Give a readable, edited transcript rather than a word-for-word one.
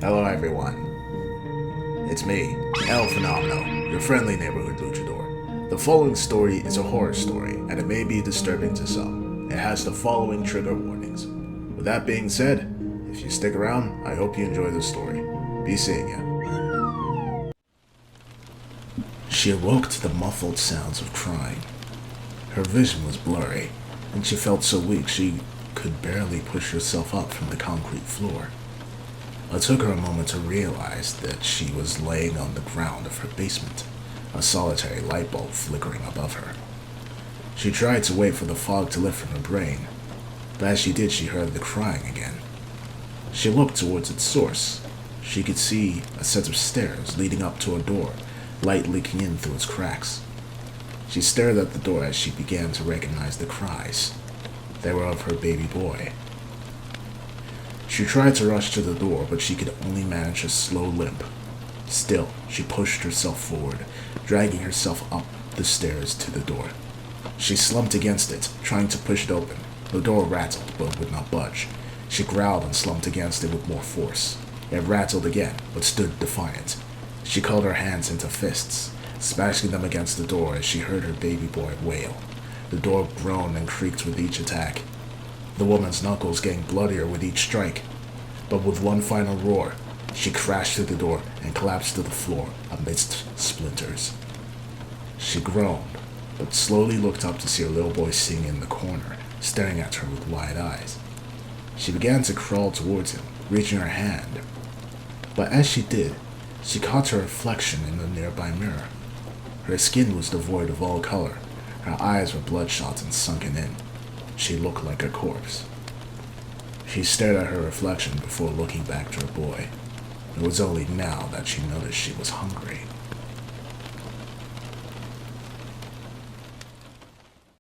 Hello everyone, it's me, Phenomeno, your friendly neighborhood luchador. The following story is a horror story, and it may be disturbing to some. It has the following trigger warnings. With that being said, if you stick around, I hope you enjoy the story. Be seeing ya. She awoke to the muffled sounds of crying. Her vision was blurry, and she felt so weak she could barely push herself up from the concrete floor. It took her a moment to realize that she was laying on the ground of her basement, a solitary light bulb flickering above her. She tried to wait for the fog to lift from her brain, but as she did, she heard the crying again. She looked towards its source. She could see a set of stairs leading up to a door, light leaking in through its cracks. She stared at the door as she began to recognize the cries. They were of her baby boy. She tried to rush to the door, but she could only manage a slow limp. Still, she pushed herself forward, dragging herself up the stairs to the door. She slumped against it, trying to push it open. The door rattled, but would not budge. She growled and slumped against it with more force. It rattled again, but stood defiant. She curled her hands into fists, smashing them against the door as she heard her baby boy wail. The door groaned and creaked with each attack, the woman's knuckles getting bloodier with each strike. But with one final roar, she crashed through the door and collapsed to the floor amidst splinters. She groaned, but slowly looked up to see her little boy sitting in the corner, staring at her with wide eyes. She began to crawl towards him, reaching her hand. But as she did, she caught her reflection in the nearby mirror. Her skin was devoid of all color. Her eyes were bloodshot and sunken in. She looked like a corpse. She stared at her reflection before looking back to her boy. It was only now that she noticed she was hungry.